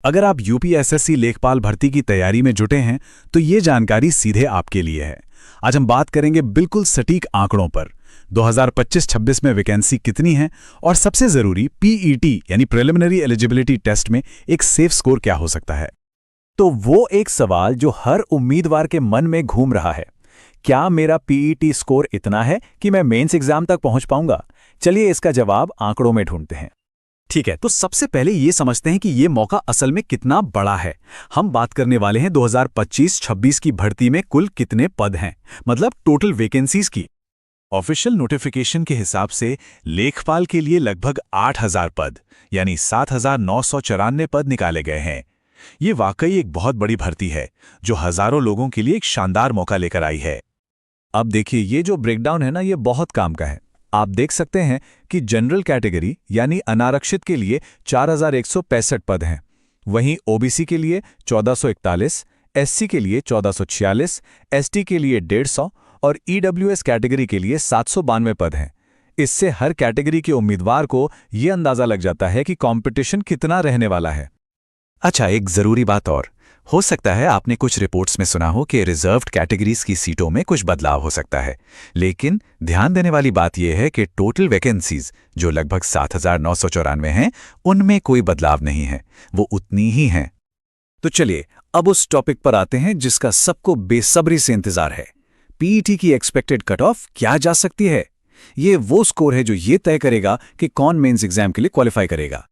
अगर आप यूपीएसएससी लेखपाल भर्ती की तैयारी में जुटे हैं तो ये जानकारी सीधे आपके लिए है। आज हम बात करेंगे बिल्कुल सटीक आंकड़ों पर। 2025-26 में वैकेंसी कितनी है और सबसे जरूरी पीईटी यानी प्रिलिमिनरी एलिजिबिलिटी टेस्ट में एक सेफ स्कोर क्या हो सकता है। तो वो एक सवाल जो हर उम्मीदवार के मन में घूम रहा है। क्या मेरा पीईटी स्कोर इतना है कि मैं मेंस एग्जाम तक पहुंच पाऊंगा? चलिए इसका जवाब आंकड़ों में ढूंढते हैं। ठीक है, तो सबसे पहले ये समझते हैं कि ये मौका असल में कितना बड़ा है। हम बात करने वाले हैं 2025-26 की भर्ती में कुल कितने पद हैं, मतलब टोटल वैकेंसीज की। ऑफिशियल नोटिफिकेशन के हिसाब से लेखपाल के लिए लगभग 8,000 पद यानी 7,994 पद निकाले गए हैं। ये वाकई एक बहुत बड़ी भर्ती है जो हजारों लोगों के लिए एक शानदार मौका लेकर आई है। अब देखिए, ये जो ब्रेकडाउन है ना, ये बहुत काम का है। आप देख सकते हैं कि जनरल कैटेगरी यानी अनारक्षित के लिए 4,165 पद हैं। वहीं ओबीसी के लिए 1,441, एससी के लिए 1,446, एसटी के लिए 150 और ईडब्ल्यूएस कैटेगरी के लिए 792 पद हैं। इससे हर कैटेगरी के उम्मीदवार को यह अंदाजा लग जाता है कि कंपटीशन कितना रहने वाला है। अच्छा, एक जरूरी बात और। हो सकता है आपने कुछ रिपोर्ट्स में सुना हो कि रिजर्व्ड कैटेगरीज की सीटों में कुछ बदलाव हो सकता है, लेकिन ध्यान देने वाली बात यह है कि टोटल वैकेंसीज जो लगभग 7,994 हैं, उनमें कोई बदलाव नहीं है, वो उतनी ही हैं। तो चलिए अब उस टॉपिक पर आते हैं जिसका सबको बेसब्री से इंतजार है। पीईटी की एक्सपेक्टेड कट ऑफ क्या जा सकती है? ये वो स्कोर है जो ये तय करेगा कि कौन मेंस एग्जाम के लिए क्वालिफाई करेगा।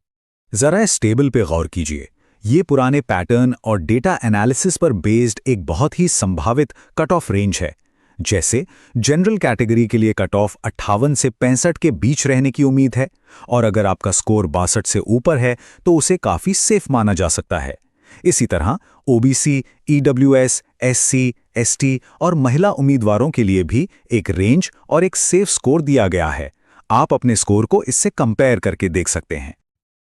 जरा इस टेबल पे गौर कीजिए। ये पुराने पैटर्न और डेटा एनालिसिस पर बेस्ड एक बहुत ही संभावित कट ऑफ रेंज है। जैसे जनरल कैटेगरी के लिए कट ऑफ 58 से 65 के बीच रहने की उम्मीद है, और अगर आपका स्कोर 62 से ऊपर है तो उसे काफी सेफ माना जा सकता है। इसी तरह ओबीसी, ईडब्ल्यूएस, एससी, एसटी और महिला उम्मीदवारों के लिए भी एक रेंज और एक सेफ स्कोर दिया गया है। आप अपने स्कोर को इससे कंपेयर करके देख सकते हैं।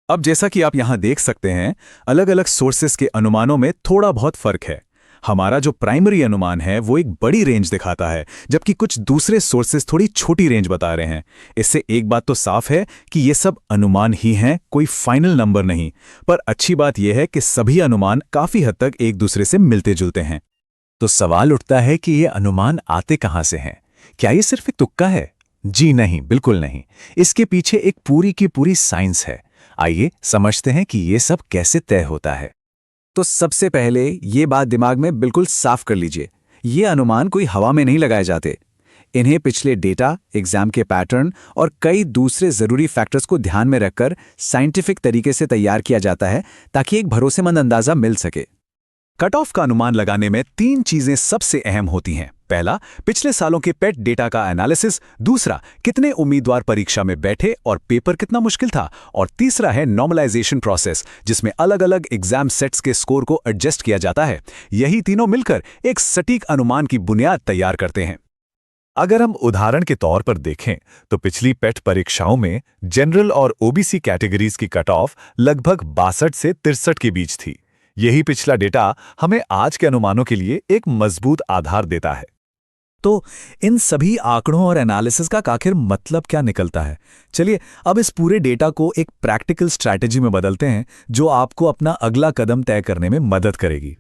अब जैसा कि आप यहां देख सकते हैं, अलग अलग सोर्सेस के अनुमानों में थोड़ा बहुत फर्क है। हमारा जो प्राइमरी अनुमान है वो एक बड़ी रेंज दिखाता है, जबकि कुछ दूसरे सोर्सेस थोड़ी छोटी रेंज बता रहे हैं। इससे एक बात तो साफ है कि ये सब अनुमान ही हैं, कोई फाइनल नंबर नहीं। पर अच्छी बात यह है कि सभी अनुमान काफी हद तक एक दूसरे से मिलते जुलते हैं। तो सवाल उठता है कि ये अनुमान आते कहां से हैं? क्या ये सिर्फ एक तुक्का है? जी नहीं, बिल्कुल नहीं। इसके पीछे एक पूरी की पूरी साइंस है। आइए समझते हैं कि ये सब कैसे तय होता है। तो सबसे पहले ये बात दिमाग में बिल्कुल साफ कर लीजिए, ये अनुमान कोई हवा में नहीं लगाए जाते। इन्हें पिछले डेटा, एग्जाम के पैटर्न और कई दूसरे जरूरी फैक्टर्स को ध्यान में रखकर साइंटिफिक तरीके से तैयार किया जाता है ताकि एक भरोसेमंद अंदाजा मिल सके। कट ऑफ का अनुमान लगाने में 3 चीजें सबसे अहम होती हैं। पहला, पिछले सालों के पेट डेटा का एनालिसिस। दूसरा, कितने उम्मीदवार परीक्षा में बैठे और पेपर कितना मुश्किल था। और तीसरा है नॉर्मलाइजेशन प्रोसेस, जिसमें अलग अलग एग्जाम सेट्स के स्कोर को एडजस्ट किया जाता है। यही तीनों मिलकर एक सटीक अनुमान की बुनियाद तैयार करते हैं। अगर हम उदाहरण के तौर पर देखें तो पिछली पेट परीक्षाओं में जनरल और ओबीसी कैटेगरीज की कट ऑफ लगभग 62 से 63 के बीच थी। यही पिछला डेटा हमें आज के अनुमानों के लिए एक मजबूत आधार देता है। तो इन सभी आंकड़ों और एनालिसिस का आखिर मतलब क्या निकलता है? चलिए अब इस पूरे डेटा को एक प्रैक्टिकल स्ट्रैटेजी में बदलते हैं जो आपको अपना अगला कदम तय करने में मदद करेगी।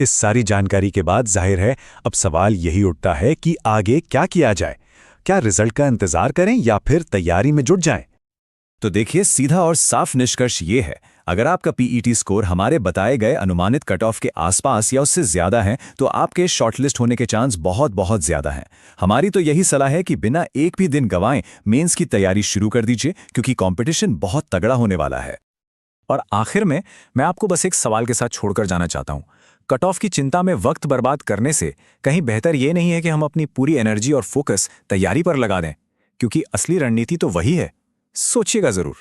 इस सारी जानकारी के बाद जाहिर है अब सवाल यही उठता है कि आगे क्या किया जाए। क्या रिजल्ट का इंतजार करें या फिर तैयारी में जुट जाएं? तो देखिए, सीधा और साफ निष्कर्ष ये है, अगर आपका पीईटी स्कोर हमारे बताए गए अनुमानित कट ऑफ के आसपास या उससे ज्यादा है तो आपके शॉर्टलिस्ट होने के चांस बहुत बहुत ज्यादा हैं। हमारी तो यही सलाह है कि बिना एक भी दिन गंवाए मेंस की तैयारी शुरू कर दीजिए, क्योंकि कंपटीशन बहुत तगड़ा होने वाला है। और आखिर में मैं आपको बस एक सवाल के साथ छोड़कर जाना चाहता हूं। कट ऑफ की चिंता में वक्त बर्बाद करने से कहीं बेहतर यह नहीं है कि हम अपनी पूरी एनर्जी और फोकस तैयारी पर लगा दें, क्योंकि असली रणनीति तो वही है। सोचिएगा जरूर।